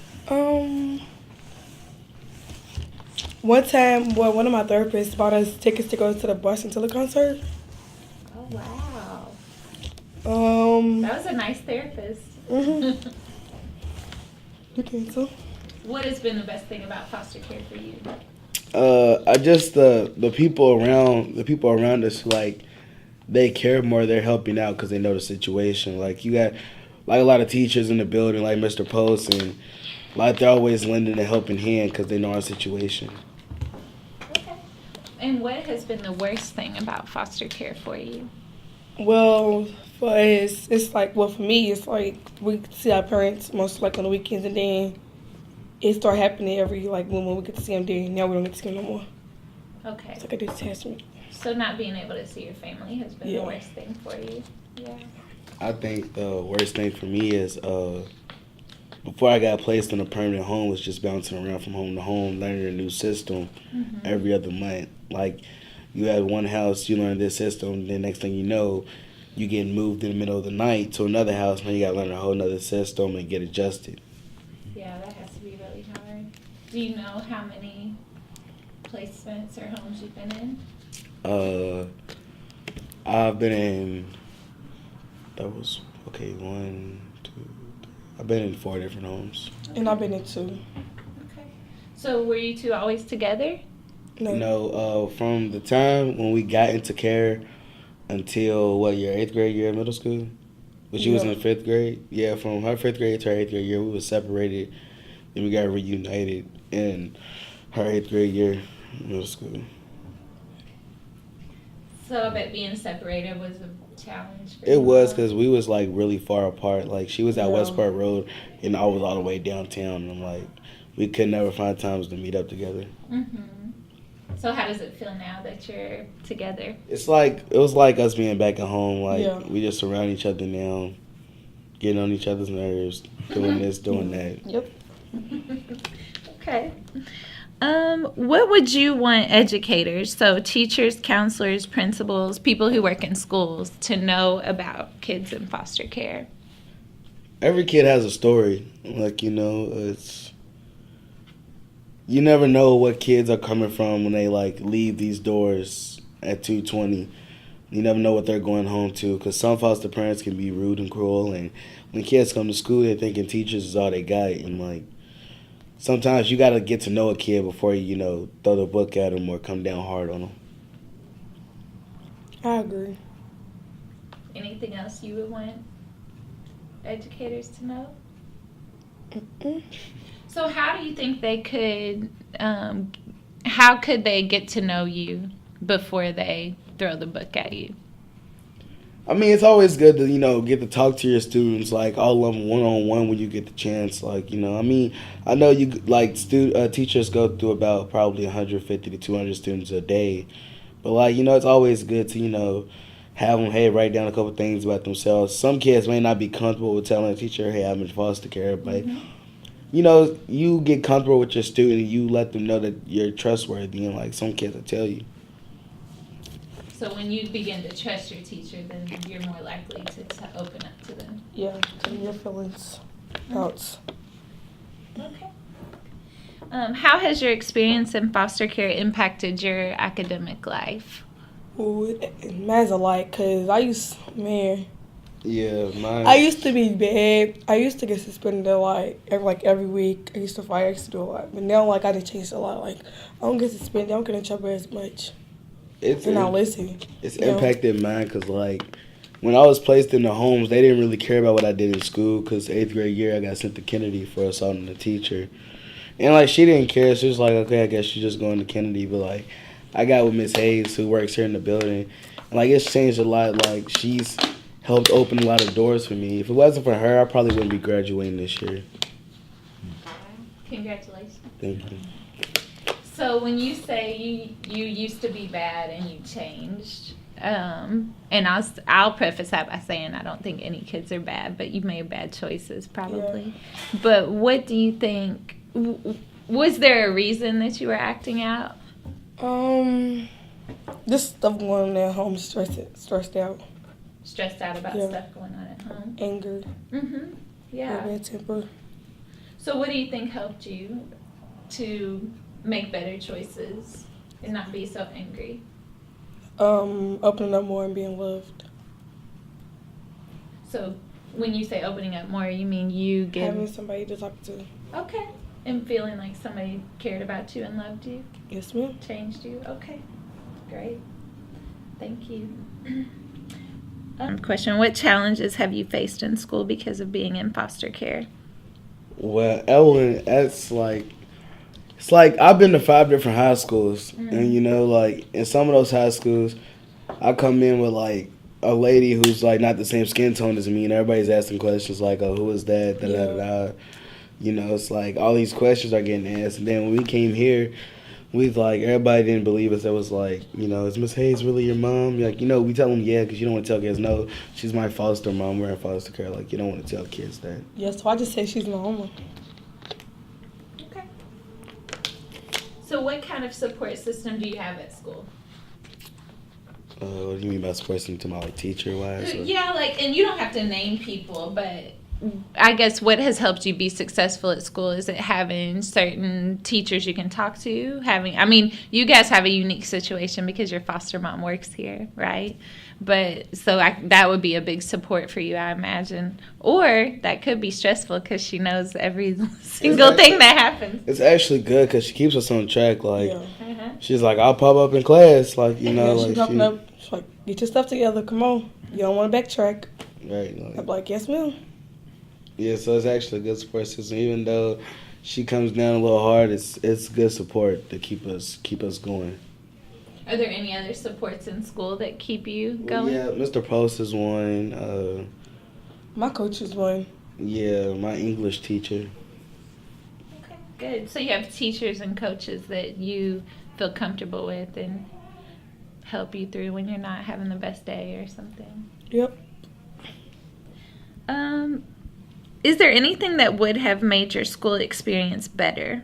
E: One time, one of my therapists bought us tickets to go to the Boston Tiller concert.
A: Oh, wow.
E: Um,
A: That was a nice therapist.
E: Mhm. You think so?
A: What has been the best thing about foster care for you?
D: I just the people around us, like, they care more. They're helping out because they know the situation. Like, you got like a lot of teachers in the building, like Mr. Post, and like they're always lending a helping hand because they know our situation.
A: Okay. And what has been the worst thing about foster care for you?
E: Well, for us, it's like, well, for me, it's like we see our parents most like on the weekends, and then it start happening every like when we get to see them. Then now we don't get to see them no more.
A: Okay.
E: It's like a detachment.
A: So not being able to see your family has been
E: Yeah.
A: the worst thing for you? Yeah.
D: I think the worst thing for me is before I got placed in a permanent home was just bouncing around from home to home, learning a new system every other month. Like, you had one house, you learn this system, then next thing you know, you get moved in the middle of the night to another house, now you got to learn a whole nother system and get adjusted.
A: Yeah, that has to be really hard. Do you know how many placements or homes you've been in?
D: I've been in, I've been in 4 different homes.
E: And I've been in 2.
A: Okay. So were you two always together?
E: No.
D: From the time when we got into care until, your 8th grade year in middle school? But she was in 5th grade? Yeah, from her 5th grade to her 8th grade year, we were separated. Then we got reunited in her 8th grade year in middle school.
A: So I bet being separated was a challenge for you.
D: It was because we was, like, really far apart. Like, she was at
E: Yeah.
D: Westport Road, and I was all the way downtown. And I'm like, we could never find times to meet up together.
A: So how does it feel now that you're together?
D: It was like us being back at home. Like,
E: Yeah.
D: we just surround each other now, getting on each other's nerves, doing this, doing that.
E: Yep.
A: Okay. What would you want educators, so teachers, counselors, principals, people who work in schools, to know about kids in foster care?
D: Every kid has a story. Like, it's, you never know what kids are coming from when they, like, leave these doors at 2:20. You never know what they're going home to, because some foster parents can be rude and cruel, and when kids come to school, they're thinking teachers is all they got, and, like, sometimes you got to get to know a kid before you, throw the book at them or come down hard on them.
E: I agree.
A: Anything else you would want educators to know? So how do you think they could, how could they get to know you before they throw the book at you?
D: I mean, it's always good to, get to talk to your students, like, all of them one-on-one when you get the chance. Like, I mean, I know you, like, teachers go through about probably 150 to 200 students a day. But, like, it's always good to, have them, hey, write down a couple things about themselves. Some kids may not be comfortable with telling a teacher, hey, I'm in foster care, but, you get comfortable with your student and you let them know that you're trustworthy, and, like, some kids will tell you.
A: So when you begin to trust your teacher, then you're more likely to open up to them.
E: Yeah, tell me your feelings, thoughts.
A: Okay. How has your experience in foster care impacted your academic life?
E: Ooh, mine's alike, because I used to be bad. I used to get suspended every week. I used to fight. I used to do a lot. But now, I done changed a lot. Like, I don't get suspended. I don't get in trouble as much. They're not listening.
D: It's impacted mine because, like, when I was placed in the homes, they didn't really care about what I did in school because 8th grade year I got sent to Kennedy for assaulting a teacher. And, like, she didn't care. She was like, okay, I guess she's just going to Kennedy. But, like, I got with Miss Hayes, who works here in the building. And, like, it's changed a lot. Like, she's helped open a lot of doors for me. If it wasn't for her, I probably wouldn't be graduating this year.
A: Congratulations.
D: Thank you.
A: So when you say you used to be bad and you changed, And I'll preface that by saying I don't think any kids are bad, but you made bad choices probably. Yeah. But what do you think? Was there a reason that you were acting out?
E: Just stuff going on at home, stressed out.
A: Stressed out about stuff going on at home.
E: Anger.
A: Yeah.
E: Bad temper.
A: So what do you think helped you to make better choices and not be so angry?
E: Opening up more and being loved.
A: So when you say opening up more, you mean you
E: having somebody to talk to.
A: Okay. And feeling like somebody cared about you and loved you?
E: Yes, ma'am.
A: Changed you? Okay. Great. Thank you. Question: what challenges have you faced in school because of being in foster care?
D: Well, Ellen, it's like I've been to 5 different high schools, and like in some of those high schools, I come in with like a lady who's like not the same skin tone as me, and everybody's asking questions like, "Oh, who is that?" Da da da. It's like all these questions are getting asked, and then when we came here, everybody didn't believe us. It was like, is Miss Hayes really your mom? Like, we tell them because you don't want to tell kids, no, she's my foster mom. We're in foster care. Like, you don't want to tell kids that.
E: Yeah, so I just say she's my mama.
A: Okay. So what kind of support system do you have at school?
D: What do you mean by support system? To my teacher-wise?
A: Yeah, and you don't have to name people, but I guess what has helped you be successful at school is it having certain teachers you can talk to, you guys have a unique situation because your foster mom works here, right? But so that would be a big support for you, I imagine. Or that could be stressful because she knows every single thing that happens.
D: It's actually good because she keeps us on track. She's like, I'll pop up in class,
E: she's popping up. She's like, get your stuff together, come on. You don't want to backtrack.
D: Right.
E: I'm like, yes, ma'am.
D: Yeah, so it's actually a good support system. Even though she comes down a little hard, it's good support to keep us going.
A: Are there any other supports in school that keep you going?
D: Yeah, Mr. Post is one.
E: My coach is one.
D: Yeah, my English teacher.
A: Okay, good. So you have teachers and coaches that you feel comfortable with and help you through when you're not having the best day or something.
E: Yep.
A: Is there anything that would have made your school experience better?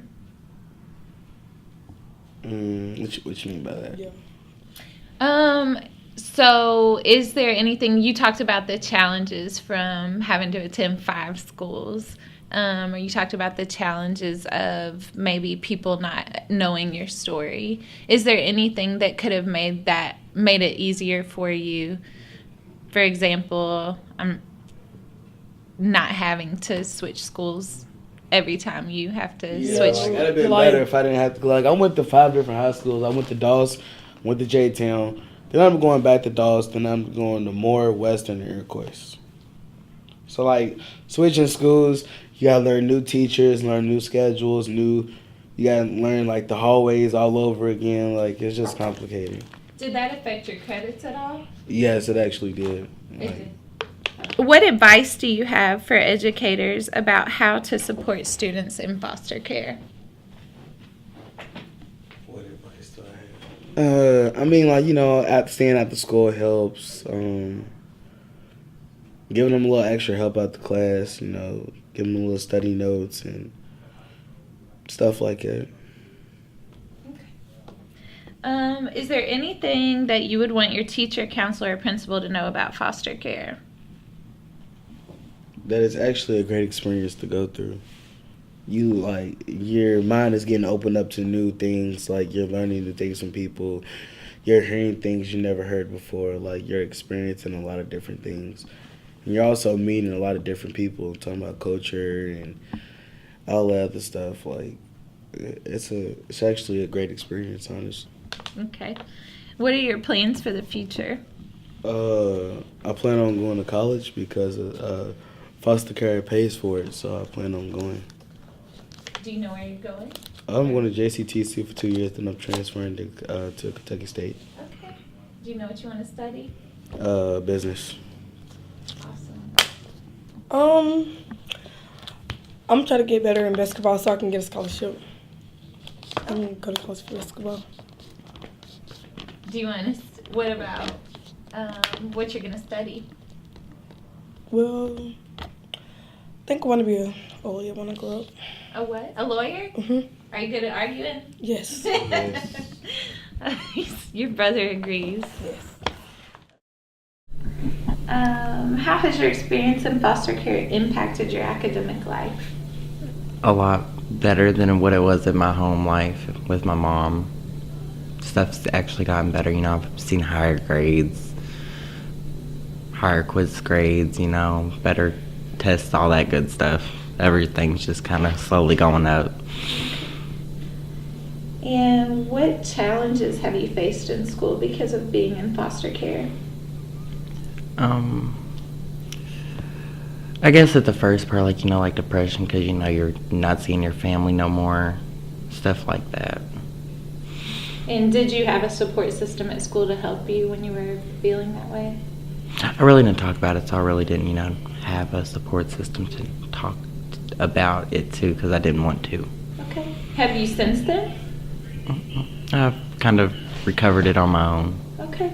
D: What you mean by that?
E: Yeah.
A: So is there anything, you talked about the challenges from having to attend 5 schools, or you talked about the challenges of maybe people not knowing your story. Is there anything that could have made it easier for you? For example, not having to switch schools every time you have to switch.
D: It would have been better if I didn't have to. I went to 5 different high schools. I went to Dawes, went to J-Town. Then I'm going back to Dawes. Then I'm going to Moore, Western, and Iroquois. So, switching schools, you got to learn new teachers, learn new schedules, you got to learn, the hallways all over again. It's just complicated.
A: Did that affect your credits at all?
D: Yes, it actually did.
A: It did. What advice do you have for educators about how to support students in foster care?
D: What advice do I have? Staying at the school helps. Giving them a little extra help out the class, giving them a little study notes and stuff like that.
A: Okay. Is there anything that you would want your teacher, counselor, or principal to know about foster care?
D: That is actually a great experience to go through. Your mind is getting opened up to new things. You're learning new things from people. You're hearing things you never heard before. You're experiencing a lot of different things. And you're also meeting a lot of different people, talking about culture and all that other stuff. It's actually a great experience, honestly.
A: Okay. What are your plans for the future?
D: I plan on going to college because foster care pays for it, so I plan on going.
A: Do you know where you're going?
D: I'm going to JCPS for 2 years, then I'm transferring to Kentucky State.
A: Okay. Do you know what you want to study?
D: Business.
A: Awesome.
E: I'm trying to get better in basketball so I can get a scholarship. I'm going to go to college for basketball.
A: Do you want to, what about what you're gonna study?
E: Well, I think I want to be a lawyer when I grow up.
A: A what? A lawyer?
E: Mhm.
A: Are you good at arguing?
E: Yes.
A: Your brother agrees.
E: Yes.
A: How has your experience in foster care impacted your academic life?
F: A lot better than what it was in my home life with my mom. Stuff's actually gotten better, I've seen higher grades, higher quiz grades, better tests, all that good stuff. Everything's just kind of slowly going up.
A: And what challenges have you faced in school because of being in foster care?
F: I guess at the first part, like depression, because, you're not seeing your family no more, stuff like that.
A: And did you have a support system at school to help you when you were feeling that way?
F: I really didn't talk about it, so I really didn't, have a support system to talk about it to, because I didn't want to.
A: Okay. Have you since then?
F: I've kind of recovered it on my own.
A: Okay.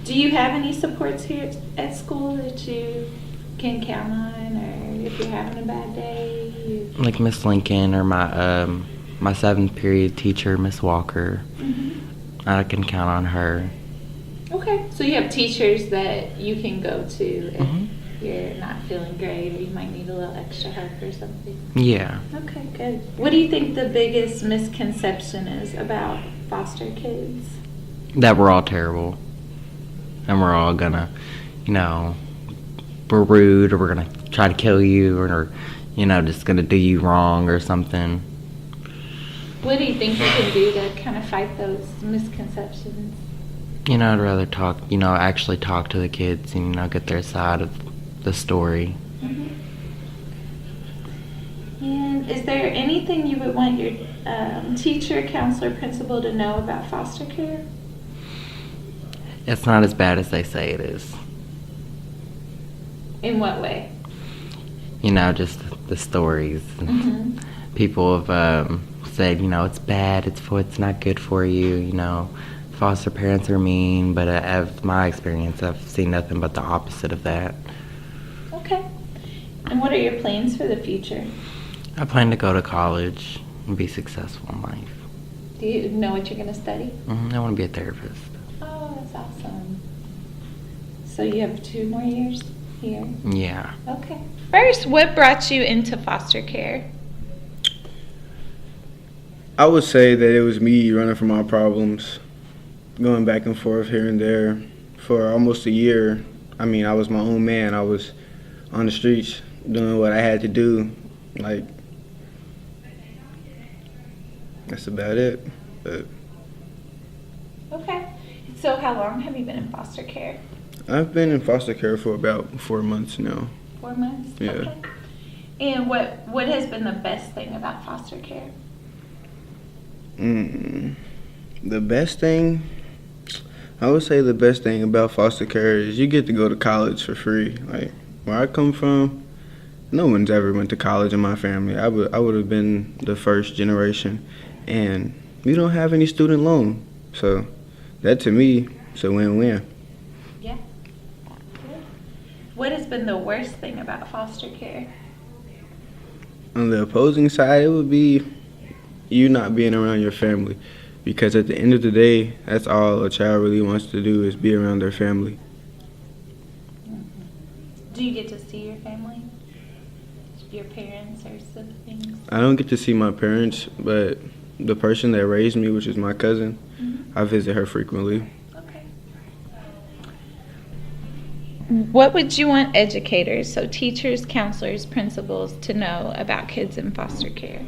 A: Do you have any supports here at school that you can count on, or if you're having a bad day?
F: Like Miss Lincoln or my 7th period teacher, Miss Walker.
A: Mm-hmm.
F: I can count on her.
A: Okay. So you have teachers that you can go to if
F: Mm-hmm.
A: you're not feeling great or you might need a little extra help or something?
F: Yeah.
A: Okay, good. What do you think the biggest misconception is about foster kids?
F: That we're all terrible. And we're all gonna, we're rude, or we're gonna try to kill you, or just gonna do you wrong or something.
A: What do you think you can do to kind of fight those misconceptions?
F: I'd rather talk, actually talk to the kids and, get their side of the story.
A: Mm-hmm. And is there anything you would want your teacher, counselor, principal to know about foster care?
F: It's not as bad as they say it is.
A: In what way?
F: Just the stories.
A: Mm-hmm.
F: People have said, it's bad, it's not good for you, foster parents are mean, but of my experience, I've seen nothing but the opposite of that.
A: Okay. And what are your plans for the future?
F: I plan to go to college and be successful in life.
A: Do you know what you're going to study?
F: I want to be a therapist.
A: Oh, that's awesome. So you have 2 more years here?
F: Yeah.
A: Okay. First, what brought you into foster care?
G: I would say that it was me running from my problems, going back and forth here and there for almost a year. I mean, I was my own man. I was on the streets doing what I had to do. That's about it. But
A: Okay. So how long have you been in foster care?
G: I've been in foster care for about 4 months now.
A: 4 months?
G: Yeah.
A: Okay. And what has been the best thing about foster care?
G: The best thing, I would say the best thing about foster care is you get to go to college for free. Like, where I come from, no one's ever went to college in my family. I would have been the first generation, and we don't have any student loan. So that to me is a win-win.
A: Yeah. Good. What has been the worst thing about foster care?
G: On the opposing side, it would be you not being around your family, because at the end of the day, that's all a child really wants to do is be around their family.
A: Do you get to see your family? Your parents or siblings?
G: I don't get to see my parents, but the person that raised me, which is my cousin, I visit her frequently.
A: Okay. What would you want educators, so teachers, counselors, principals, to know about kids in foster care?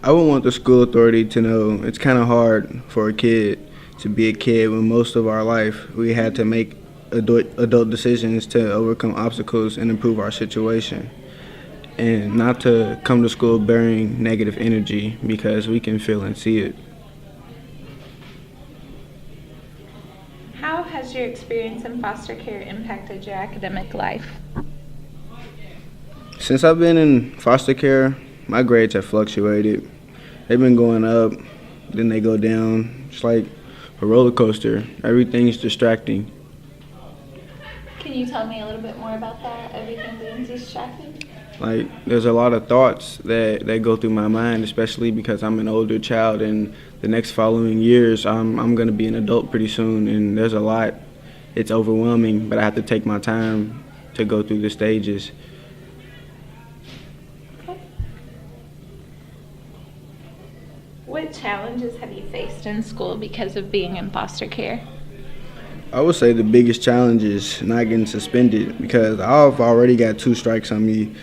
G: I would want the school authority to know it's kind of hard for a kid to be a kid when most of our life we had to make adult decisions to overcome obstacles and improve our situation. And not to come to school bearing negative energy, because we can feel and see it.
A: How has your experience in foster care impacted your academic life?
G: Since I've been in foster care, my grades have fluctuated. They've been going up, then they go down. It's like a roller coaster. Everything's distracting.
A: Can you tell me a little bit more about that? Everything being distracted?
G: Like, there's a lot of thoughts that go through my mind, especially because I'm an older child, and the next following years, I'm going to be an adult pretty soon, and there's a lot. It's overwhelming, but I have to take my time to go through the stages.
A: What challenges have you faced in school because of being in foster care?
G: I would say the biggest challenge is not getting suspended, because I've already got 2 strikes on me.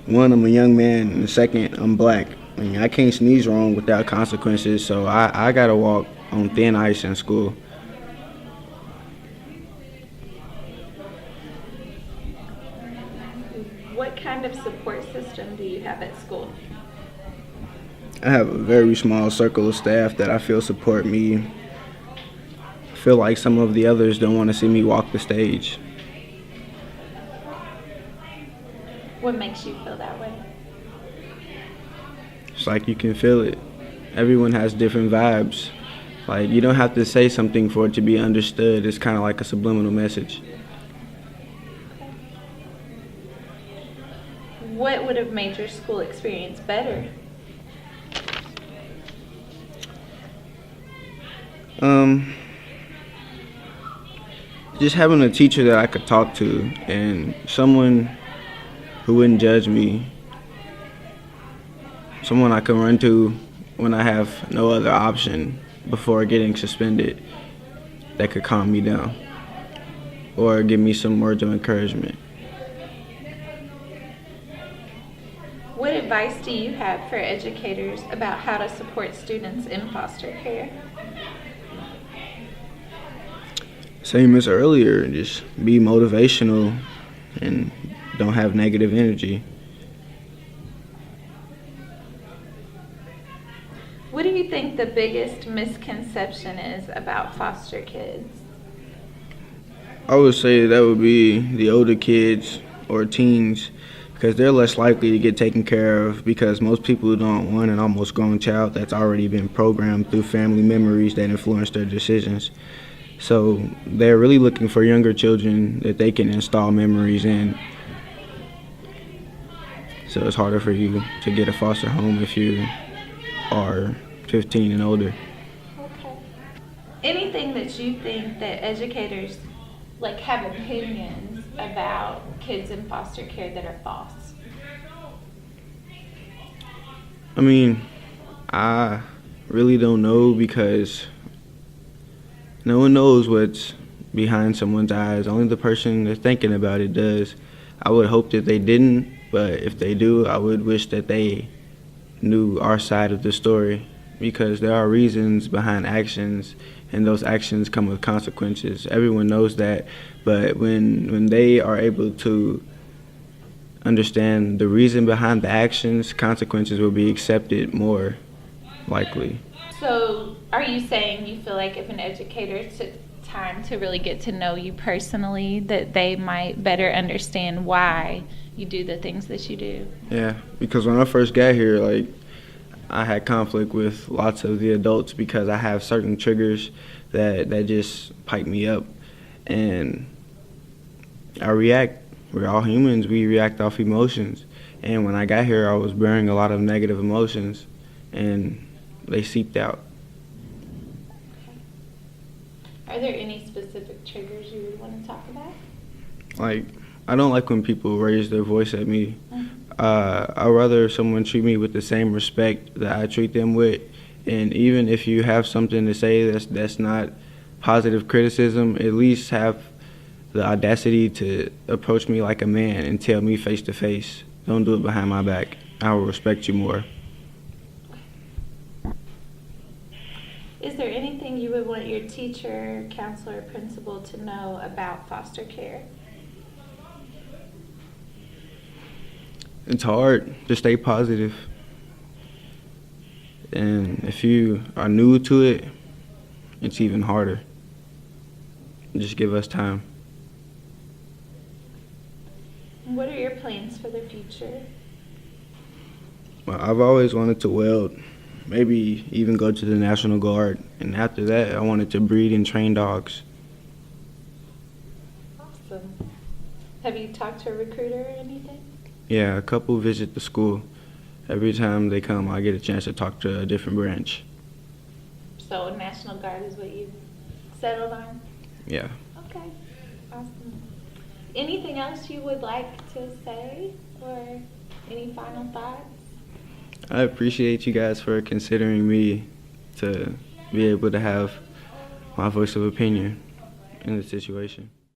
G: One, I'm a young man, and the second, I'm black. I mean, I can't sneeze wrong without consequences, so I gotta walk on thin ice in school.
A: What kind of support system do you have at school?
G: I have a very small circle of staff that I feel support me. I feel like some of the others don't want to see me walk the stage.
A: What makes you feel that way?
G: It's like you can feel it. Everyone has different vibes. Like, you don't have to say something for it to be understood. It's kind of like a subliminal message.
A: What would have made your school experience better?
G: Just having a teacher that I could talk to, and someone who wouldn't judge me. Someone I can run to when I have no other option before getting suspended, that could calm me down or give me some words of encouragement.
A: What advice do you have for educators about how to support students in foster care?
G: Same as earlier, just be motivational and don't have negative energy.
A: What do you think the biggest misconception is about foster kids?
G: I would say that would be the older kids or teens, because they're less likely to get taken care of, because most people don't want an almost grown child that's already been programmed through family memories that influence their decisions. So they're really looking for younger children that they can install memories in. So it's harder for you to get a foster home if you are 15 and older.
A: Okay. Anything that you think that educators have opinions about kids in foster care that are false?
G: I mean, I really don't know, because no one knows what's behind someone's eyes. Only the person that's thinking about it does. I would hope that they didn't, but if they do, I would wish that they knew our side of the story, because there are reasons behind actions, and those actions come with consequences. Everyone knows that, but when they are able to understand the reason behind the actions, consequences will be accepted more likely.
A: So are you saying you feel like if an educator took time to really get to know you personally, that they might better understand why you do the things that you do?
G: Yeah, because when I first got here, I had conflict with lots of the adults, because I have certain triggers that just pipe me up, and I react. We're all humans. We react off emotions. And when I got here, I was bearing a lot of negative emotions, and they seeped out.
A: Are there any specific triggers you would want to talk about?
G: I don't like when people raise their voice at me. I'd rather someone treat me with the same respect that I treat them with. And even if you have something to say that's not positive criticism, at least have the audacity to approach me like a man and tell me face to face. Don't do it behind my back. I will respect you more.
A: Is there anything you would want your teacher, counselor, principal to know about foster care?
G: It's hard to stay positive. And if you are new to it, it's even harder. Just give us time.
A: What are your plans for the future?
G: Well, I've always wanted to weld, maybe even go to the National Guard. And after that, I wanted to breed and train dogs.
A: Awesome. Have you talked to a recruiter or anything?
G: Yeah, a couple visit the school. Every time they come, I get a chance to talk to a different branch.
A: So National Guard is what you settled on?
G: Yeah.
A: Okay, awesome. Anything else you would like to say or any final thoughts?
G: I appreciate you guys for considering me to be able to have my voice of opinion in the situation.